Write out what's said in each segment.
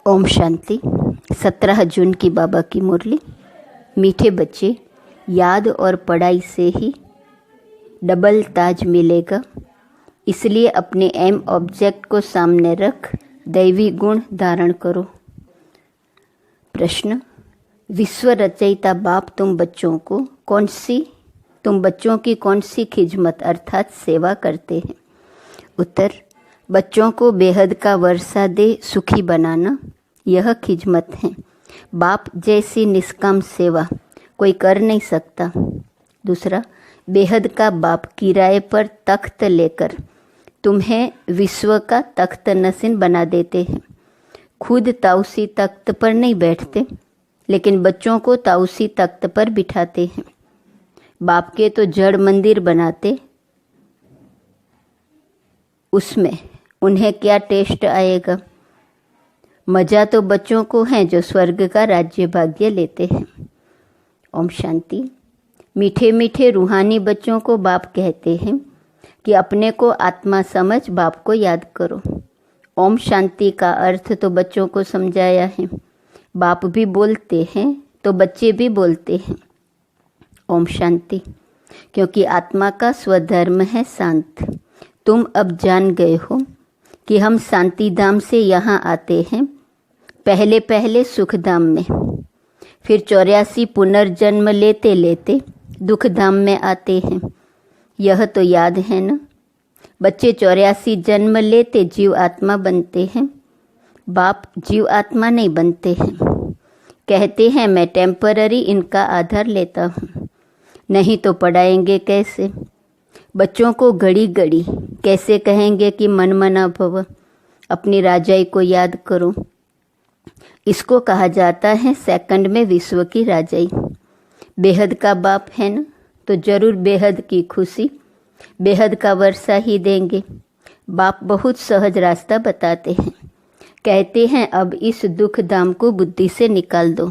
ओम शांति। 17 जून की बाबा की मुरली। मीठे बच्चे, याद और पढ़ाई से ही डबल ताज मिलेगा, इसलिए अपने एम ऑब्जेक्ट को सामने रख दैवी गुण धारण करो। प्रश्न: विश्व रचयिता बाप तुम बच्चों की कौन सी खिदमत अर्थात सेवा करते हैं? उत्तर: बच्चों को बेहद का वर्षा दे सुखी बनाना, यह खिदमत है। बाप जैसी निष्काम सेवा कोई कर नहीं सकता। दूसरा, बेहद का बाप किराए पर तख्त लेकर तुम्हें विश्व का तख्त नसीन बना देते हैं। खुद ताउसी तख्त पर नहीं बैठते, लेकिन बच्चों को ताउसी तख्त पर बिठाते हैं। बाप के तो जड़ मंदिर बनाते, उसमें उन्हें क्या टेस्ट आएगा? मजा तो बच्चों को है जो स्वर्ग का राज्य भाग्य लेते हैं। ओम शांति। मीठे मीठे रूहानी बच्चों को बाप कहते हैं कि अपने को आत्मा समझ बाप को याद करो। ओम शांति का अर्थ तो बच्चों को समझाया है। बाप भी बोलते हैं तो बच्चे भी बोलते हैं। ओम शांति। क्योंकि आत्मा का स्वधर्म है शांत। तुम अब जान गए हो कि हम शांति धाम से यहाँ आते हैं, पहले पहले सुख धाम में, फिर 84 पुनर्जन्म लेते लेते दुख धाम में आते हैं। यह तो याद है ना? बच्चे 84 जन्म लेते जीव आत्मा बनते हैं। बाप जीव आत्मा नहीं बनते हैं। कहते हैं मैं टेम्पररी इनका आधार लेता हूँ, नहीं तो पढ़ाएंगे कैसे? बच्चों को घड़ी घड़ी कैसे कहेंगे कि मन मना भव, अपनी राजाई को याद करो। इसको कहा जाता है सेकंड में विश्व की राजाई। बेहद का बाप है ना, तो जरूर बेहद की खुशी, बेहद का वर्षा ही देंगे। बाप बहुत सहज रास्ता बताते हैं। कहते हैं अब इस दुख धाम को बुद्धि से निकाल दो।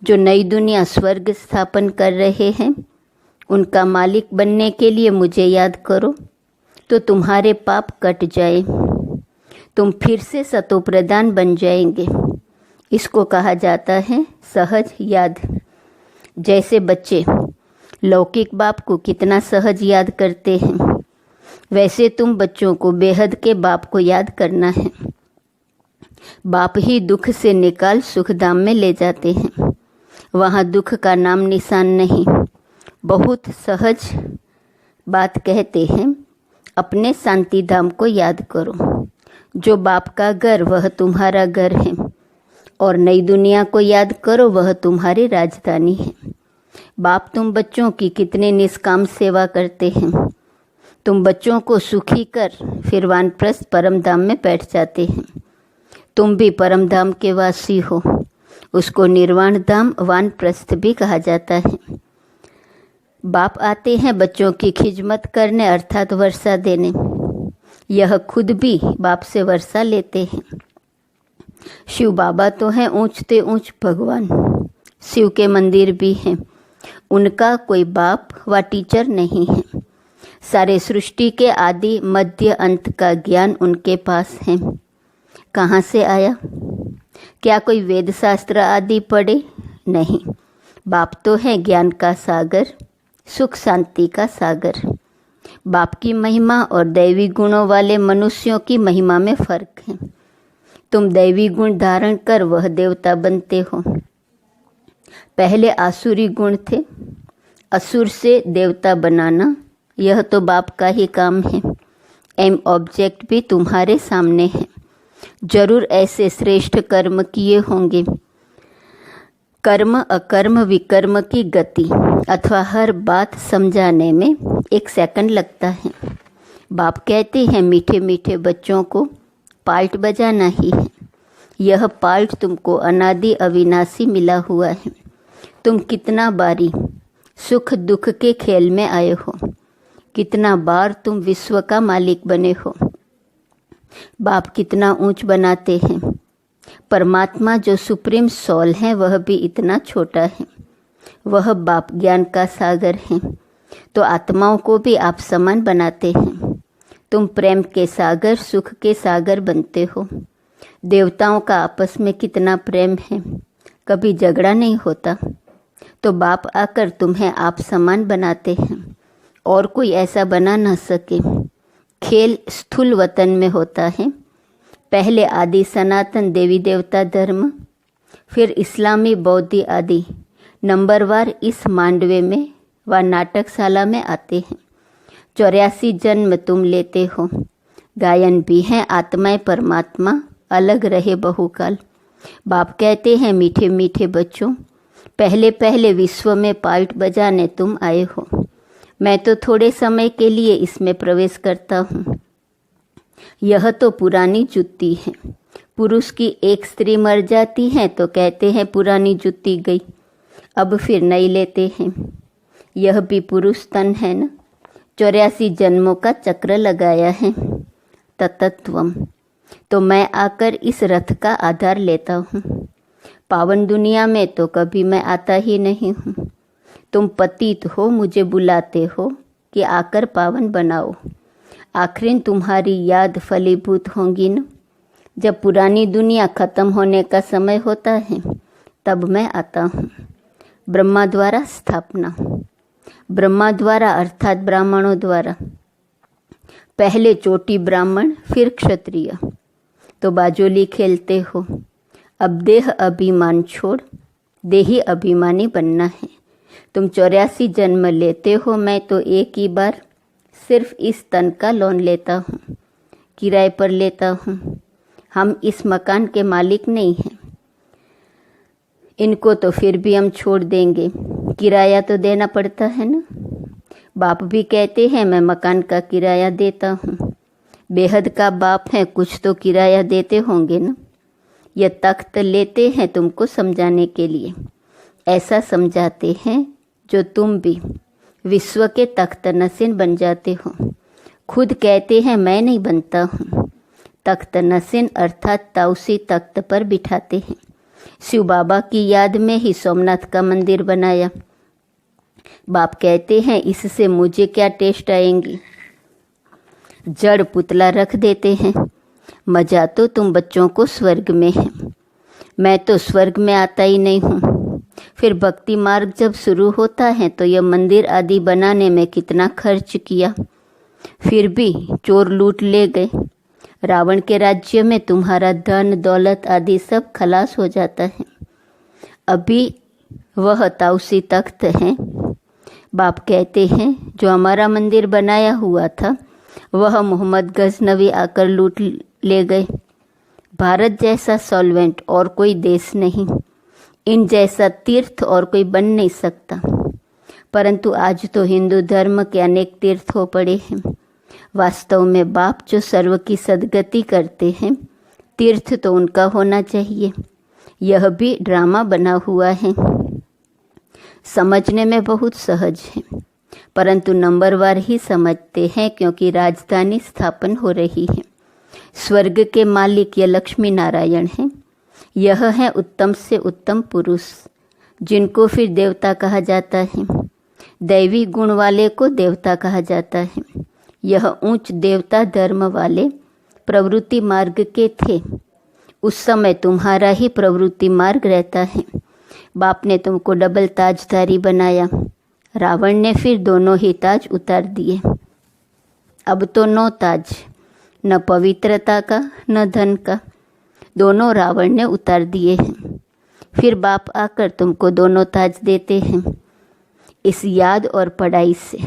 जो नई दुनिया स्वर्ग स्थापन कर रहे हैं, उनका मालिक बनने के लिए मुझे याद करो, तो तुम्हारे पाप कट जाए, तुम फिर से सतो प्रधान बन जाएंगे। इसको कहा जाता है सहज याद। जैसे बच्चे लौकिक बाप को कितना सहज याद करते हैं, वैसे तुम बच्चों को बेहद के बाप को याद करना है। बाप ही दुख से निकाल सुख धाम में ले जाते हैं। वहाँ दुख का नाम निशान नहीं। बहुत सहज बात कहते हैं, अपने शांति धाम को याद करो। जो बाप का घर वह तुम्हारा घर है, और नई दुनिया को याद करो, वह तुम्हारी राजधानी है। बाप तुम बच्चों की कितने निष्काम सेवा करते हैं। तुम बच्चों को सुखी कर फिर वानप्रस्थ परम धाम में बैठ जाते हैं। तुम भी परम धाम के वासी हो। उसको निर्वाण धाम वानप्रस्थ भी कहा जाता है। बाप आते हैं बच्चों की खिदमत करने अर्थात वर्षा देने। यह खुद भी बाप से वर्षा लेते हैं। शिव बाबा तो हैं ऊंचते ऊंच भगवान। शिव के मंदिर भी हैं। उनका कोई बाप व टीचर नहीं है। सारे सृष्टि के आदि मध्य अंत का ज्ञान उनके पास है। कहाँ से आया? क्या कोई वेद शास्त्र आदि पढ़े? नहीं। बाप तो है ज्ञान का सागर, सुख शांति का सागर। बाप की महिमा और दैवी गुणों वाले मनुष्यों की महिमा में फर्क है। तुम दैवी गुण धारण कर वह देवता बनते हो। पहले आसुरी गुण थे। असुर से देवता बनाना यह तो बाप का ही काम है। एम ऑब्जेक्ट भी तुम्हारे सामने है। जरूर ऐसे श्रेष्ठ कर्म किए होंगे। कर्म अकर्म विकर्म की गति अथवा हर बात समझाने में 1 सेकंड लगता है। बाप कहते हैं मीठे मीठे बच्चों को पाल्ट बजाना ही है। यह पाल्ट तुमको अनादि अविनाशी मिला हुआ है। तुम कितना बारी सुख दुख के खेल में आए हो, कितना बार तुम विश्व का मालिक बने हो। बाप कितना ऊंच बनाते हैं। परमात्मा जो सुप्रीम सोल है वह भी इतना छोटा है। वह बाप ज्ञान का सागर है, तो आत्माओं को भी आप समान बनाते हैं। तुम प्रेम के सागर, सुख के सागर बनते हो। देवताओं का आपस में कितना प्रेम है, कभी झगड़ा नहीं होता। तो बाप आकर तुम्हें आप समान बनाते हैं और कोई ऐसा बना न सके। खेल स्थूल वतन में होता है, पहले आदि सनातन देवी देवता धर्म, फिर इस्लामी बौद्धी आदि नंबरवार इस मांडवे में व नाटकशाला में आते हैं। 84 जन्म तुम लेते हो, गायन भी है आत्माएं परमात्मा अलग रहे बहुकाल। बाप कहते हैं मीठे मीठे बच्चों, पहले पहले विश्व में पार्ट बजाने तुम आए हो। मैं तो थोड़े समय के लिए इसमें प्रवेश करता हूँ। यह तो पुरानी जुत्ती है। पुरुष की एक स्त्री मर जाती है तो कहते हैं पुरानी जुत्ती गई, अब फिर नई लेते हैं। यह भी पुरुष तन है न, 84 जन्मों का चक्र लगाया है। ततत्वम। तो मैं आकर इस रथ का आधार लेता हूँ। पावन दुनिया में तो कभी मैं आता ही नहीं हूँ। तुम पतित हो, मुझे बुलाते हो कि आकर पावन बनाओ। आखिर तुम्हारी याद फलीभूत होंगी न। जब पुरानी दुनिया खत्म होने का समय होता है तब मैं आता हूँ। ब्रह्मा द्वारा स्थापना। ब्रह्मा द्वारा अर्थात ब्राह्मणों द्वारा। पहले चोटी ब्राह्मण फिर क्षत्रिय। तो बाजोली खेलते हो। अब देह अभिमान छोड़ देही अभिमानी बनना है। तुम 84 जन्म लेते हो, मैं तो एक ही बार सिर्फ इस तन का लोन लेता हूँ, किराए पर लेता हूँ। हम इस मकान के मालिक नहीं हैं। इनको तो फिर भी हम छोड़ देंगे, किराया तो देना पड़ता है ना। बाप भी कहते हैं मैं मकान का किराया देता हूँ। बेहद का बाप है, कुछ तो किराया देते होंगे ना। यह तख्त लेते हैं तुमको समझाने के लिए। ऐसा समझाते हैं जो तुम भी विश्व के तख्त नसीन बन जाते हो। खुद कहते हैं मैं नहीं बनता हूँ। तख्त नसीन अर्थात ताउसी तख्त पर बिठाते हैं। शिव बाबा की याद में ही सोमनाथ का मंदिर बनाया। बाप कहते हैं इससे मुझे क्या टेस्ट आएंगी। जड़ पुतला रख देते हैं। मजा तो तुम बच्चों को स्वर्ग में है, मैं तो स्वर्ग में आता ही नहीं हूँ। फिर भक्ति मार्ग जब शुरू होता है तो यह मंदिर आदि बनाने में कितना खर्च किया, फिर भी चोर लूट ले गए। रावण के राज्य में तुम्हारा धन दौलत आदि सब खलास हो जाता है। अभी वह ताउसी तख्त है। बाप कहते हैं जो हमारा मंदिर बनाया हुआ था वह मोहम्मद गजनवी आकर लूट ले गए। भारत जैसा सॉल्वेंट और कोई देश नहीं, इन जैसा तीर्थ और कोई बन नहीं सकता। परंतु आज तो हिंदू धर्म के अनेक तीर्थ हो पड़े हैं। वास्तव में बाप जो सर्व की सद्गति करते हैं, तीर्थ तो उनका होना चाहिए। यह भी ड्रामा बना हुआ है, समझने में बहुत सहज है, परंतु नंबरवार ही समझते हैं क्योंकि राजधानी स्थापन हो रही है। स्वर्ग के मालिक यह लक्ष्मी नारायण हैं। यह है उत्तम से उत्तम पुरुष, जिनको फिर देवता कहा जाता है। दैवी गुण वाले को देवता कहा जाता है। यह उच्च देवता धर्म वाले प्रवृत्ति मार्ग के थे। उस समय तुम्हारा ही प्रवृत्ति मार्ग रहता है। बाप ने तुमको डबल ताजधारी बनाया। रावण ने फिर दोनों ही ताज उतार दिए। अब तो 9 ताज, न पवित्रता का न धन का, दोनों रावण ने उतार दिए हैं। फिर बाप आकर तुमको दोनों ताज देते हैं इस याद और पढ़ाई से।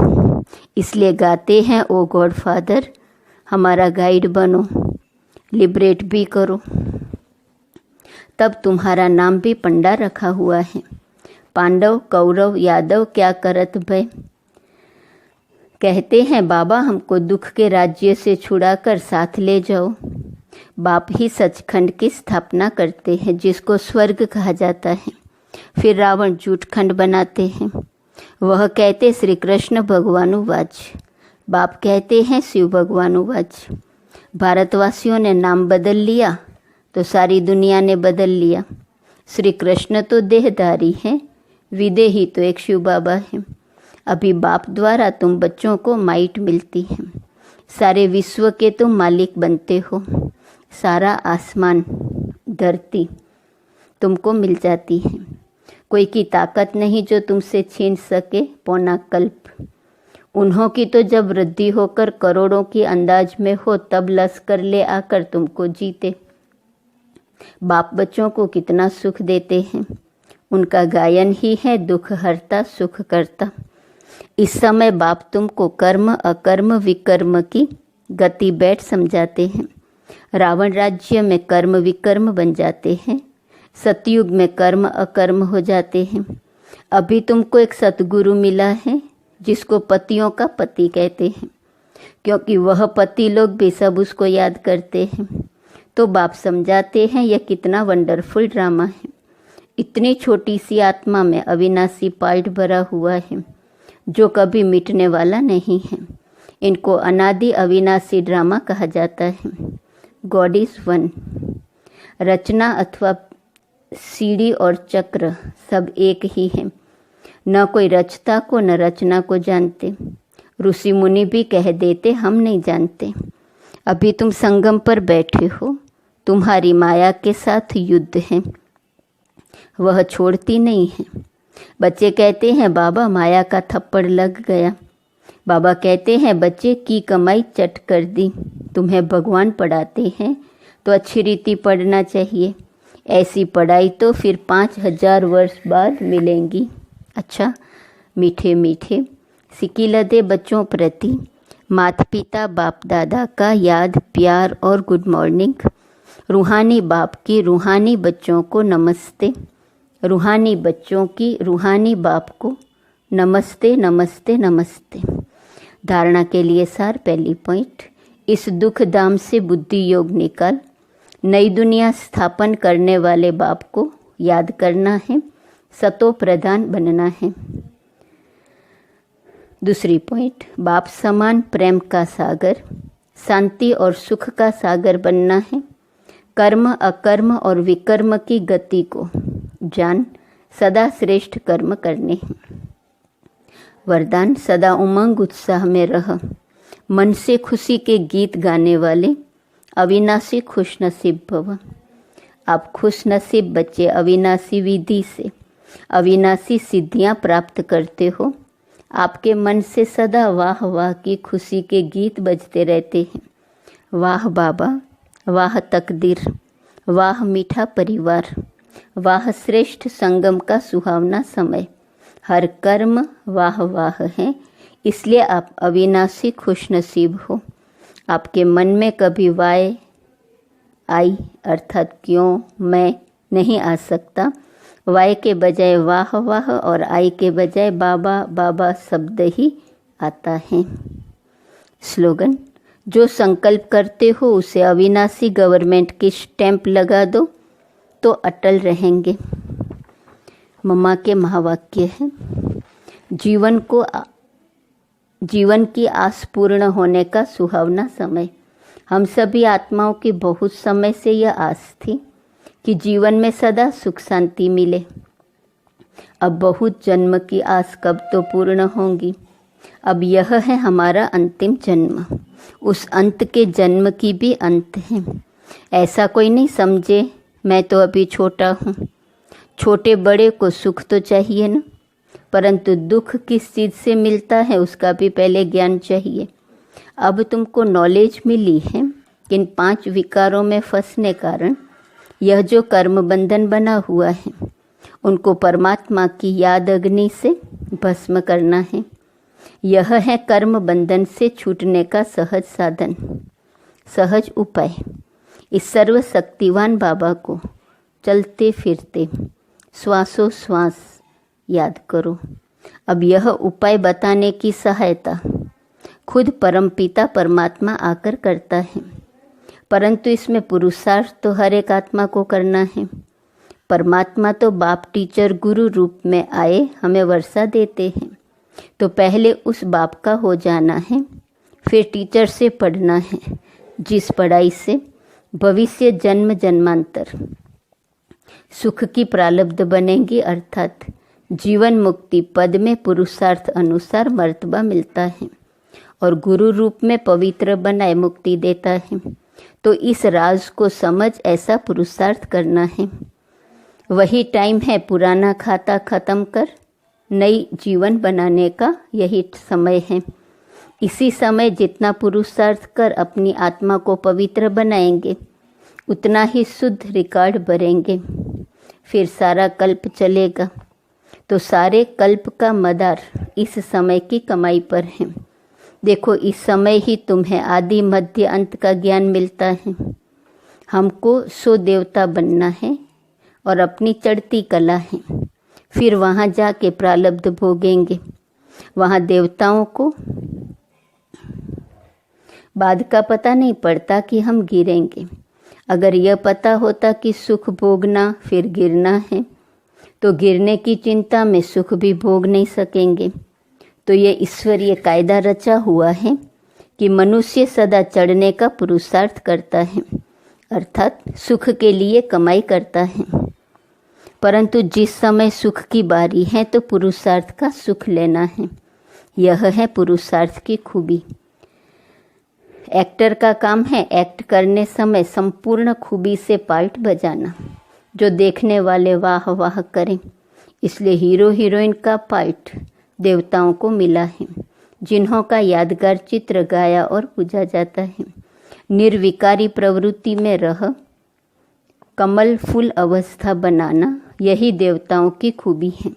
इसलिए गाते हैं ओ गॉड फादर हमारा गाइड बनो, लिबरेट भी करो। तब तुम्हारा नाम भी पंडा रखा हुआ है। पांडव कौरव यादव क्या करत भय। कहते हैं बाबा हमको दुख के राज्य से छुड़ाकर साथ ले जाओ। बाप ही सचखंड की स्थापना करते हैं जिसको स्वर्ग कहा जाता है। फिर रावण झूठखंड बनाते हैं। वह कहते श्री कृष्ण भगवानुवाच, बाप कहते हैं शिव भगवानुवाच। भारतवासियों ने नाम बदल लिया तो सारी दुनिया ने बदल लिया। श्री कृष्ण तो देहधारी हैं, विदेही तो एक शिव बाबा है। अभी बाप द्वारा तुम बच्चों को माइट मिलती है। सारे विश्व के तुम मालिक बनते हो। सारा आसमान, धरती तुमको मिल जाती है। कोई की ताकत नहीं जो तुमसे छीन सके पौना कल्प। उन्हों की तो जब वृद्धि होकर करोड़ों की अंदाज में हो, तब लश्कर ले आकर तुमको जीते। बाप बच्चों को कितना सुख देते हैं, उनका गायन ही है दुख हरता सुख करता। इस समय बाप तुमको कर्म अकर्म विकर्म की गति बैठ समझाते हैं। रावण राज्य में कर्म विकर्म बन जाते हैं, सतयुग में कर्म अकर्म हो जाते हैं। अभी तुमको एक सतगुरु मिला है जिसको पतियों का पति कहते हैं, क्योंकि वह पति लोग भी सब उसको याद करते हैं। तो बाप समझाते हैं यह कितना वंडरफुल ड्रामा है। इतनी छोटी सी आत्मा में अविनाशी पार्ट भरा हुआ है जो कभी मिटने वाला नहीं है। इनको अनादि अविनाशी ड्रामा कहा जाता है। God is one. रचना अथवा सीढ़ी और चक्र सब एक ही है। न कोई रचता को न रचना को जानते। ऋषि मुनि भी कह देते हम नहीं जानते। अभी तुम संगम पर बैठे हो, तुम्हारी माया के साथ युद्ध है, वह छोड़ती नहीं है। बच्चे कहते हैं बाबा माया का थप्पड़ लग गया। बाबा कहते हैं बच्चे की कमाई चट कर दी। तुम्हें भगवान पढ़ाते हैं तो अच्छी रीति पढ़ना चाहिए। ऐसी पढ़ाई तो फिर 5000 वर्ष बाद मिलेंगी। अच्छा मीठे मीठे सिकिलदे बच्चों प्रति माता पिता बाप दादा का याद प्यार और गुड मॉर्निंग। रूहानी बाप की रूहानी बच्चों को नमस्ते। रूहानी बच्चों की रूहानी बाप को नमस्ते नमस्ते नमस्ते। धारणा के लिए सार पहली पॉइंट, इस दुख धाम से बुद्धि योग निकाल नई दुनिया स्थापन करने वाले बाप को याद करना है, सतो प्रधान बनना है। दूसरी पॉइंट, बाप समान प्रेम का सागर, शांति और सुख का सागर बनना है। कर्म अकर्म और विकर्म की गति को जान, सदा श्रेष्ठ कर्म करने हैं। वरदान, सदा उमंग उत्साह में रह, मन से खुशी के गीत गाने वाले अविनाशी खुश नसीब भव। आप खुश नसीब बच्चे अविनाशी विधि से अविनाशी सिद्धियां प्राप्त करते हो। आपके मन से सदा वाह वाह की खुशी के गीत बजते रहते हैं। वाह बाबा, वाह तकदीर, वाह मीठा परिवार, वाह श्रेष्ठ संगम का सुहावना समय। हर कर्म वाह वाह है, इसलिए आप अविनाशी खुश नसीब हो। आपके मन में कभी वाय आई अर्थात क्यों मैं नहीं आ सकता। वाय के बजाय वाह वाह और आई के बजाय बाबा बाबा शब्द ही आता है। स्लोगन, जो संकल्प करते हो उसे अविनाशी गवर्नमेंट की स्टैंप लगा दो तो अटल रहेंगे। मम्मा के महावाक्य है, जीवन की आस पूर्ण होने का सुहावना समय। हम सभी आत्माओं की बहुत समय से यह आस थी कि जीवन में सदा सुख शांति मिले। अब बहुत जन्म की आस कब तो पूर्ण होंगी। अब यह है हमारा अंतिम जन्म। उस अंत के जन्म की भी अंत है। ऐसा कोई नहीं समझे मैं तो अभी छोटा हूँ। छोटे बड़े को सुख तो चाहिए ना, परंतु दुख किस चीज़ से मिलता है उसका भी पहले ज्ञान चाहिए। अब तुमको नॉलेज मिली है कि इन 5 विकारों में फंसने कारण यह जो कर्म बंधन बना हुआ है उनको परमात्मा की याद अग्नि से भस्म करना है। यह है कर्म बंधन से छूटने का सहज साधन, सहज उपाय। इस सर्वशक्तिवान बाबा को चलते फिरते श्वासों श्वास याद करो। अब यह उपाय बताने की सहायता खुद परमपिता परमात्मा आकर करता है, परंतु इसमें पुरुषार्थ तो हर एक आत्मा को करना है। परमात्मा तो बाप टीचर गुरु रूप में आए हमें वर्षा देते हैं, तो पहले उस बाप का हो जाना है, फिर टीचर से पढ़ना है, जिस पढ़ाई से भविष्य जन्म जन्मांतर सुख की प्रारब्ध बनेगी, अर्थात जीवन मुक्ति पद में पुरुषार्थ अनुसार मर्तबा मिलता है और गुरु रूप में पवित्र बनाए मुक्ति देता है। तो इस राज को समझ ऐसा पुरुषार्थ करना है। वही टाइम है पुराना खाता खत्म कर नई जीवन बनाने का, यही समय है। इसी समय जितना पुरुषार्थ कर अपनी आत्मा को पवित्र बनाएंगे उतना ही शुद्ध रिकॉर्ड भरेंगे। फिर सारा कल्प चलेगा। तो सारे कल्प का मदार इस समय की कमाई पर है। देखो, इस समय ही तुम्हें आदि मध्य अंत का ज्ञान मिलता है। हमको सो देवता बनना है और अपनी चढ़ती कला है। फिर वहाँ जाके प्रारब्ध भोगेंगे। वहाँ देवताओं को बाद का पता नहीं पड़ता कि हम गिरेंगे। अगर यह पता होता कि सुख भोगना फिर गिरना है तो गिरने की चिंता में सुख भी भोग नहीं सकेंगे। तो ये ईश्वरीय कायदा रचा हुआ है कि मनुष्य सदा चढ़ने का पुरुषार्थ करता है, अर्थात सुख के लिए कमाई करता है। परंतु जिस समय सुख की बारी है तो पुरुषार्थ का सुख लेना है। यह है पुरुषार्थ की खूबी। एक्टर का काम है एक्ट करने समय संपूर्ण खूबी से पार्ट बजाना, जो देखने वाले वाह वाह करें। इसलिए हीरो हीरोइन का पार्ट देवताओं को मिला है, जिन्हों का यादगार चित्र गाया और पूजा जाता है। निर्विकारी प्रवृत्ति में रह कमल फूल अवस्था बनाना, यही देवताओं की खूबी है।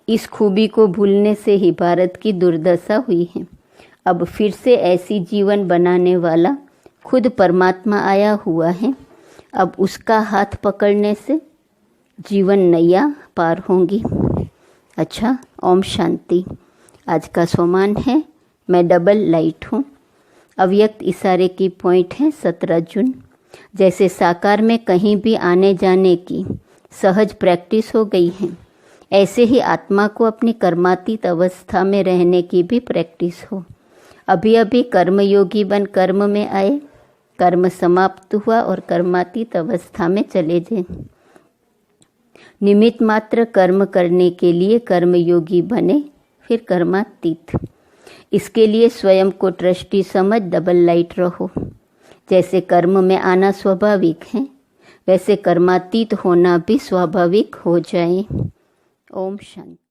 इस खूबी को भूलने से ही भारत की दुर्दशा हुई है। अब फिर से ऐसी जीवन बनाने वाला खुद परमात्मा आया हुआ है। अब उसका हाथ पकड़ने से जीवन नैया पार होंगी। अच्छा, ओम शांति। आज का सोमान है मैं डबल लाइट हूँ। अव्यक्त इशारे की पॉइंट है 17 जून। जैसे साकार में कहीं भी आने जाने की सहज प्रैक्टिस हो गई है, ऐसे ही आत्मा को अपनी कर्मातीत अवस्था में रहने की भी प्रैक्टिस हो। अभी अभी कर्मयोगी बन कर्म में आए, कर्म समाप्त हुआ और कर्मातीत अवस्था में चले जाए। निमित्त मात्र कर्म करने के लिए कर्मयोगी बने, फिर कर्मातीत। इसके लिए स्वयं को ट्रस्टी समझ डबल लाइट रहो। जैसे कर्म में आना स्वाभाविक है, वैसे कर्मातीत होना भी स्वाभाविक हो जाए। ओम शांति।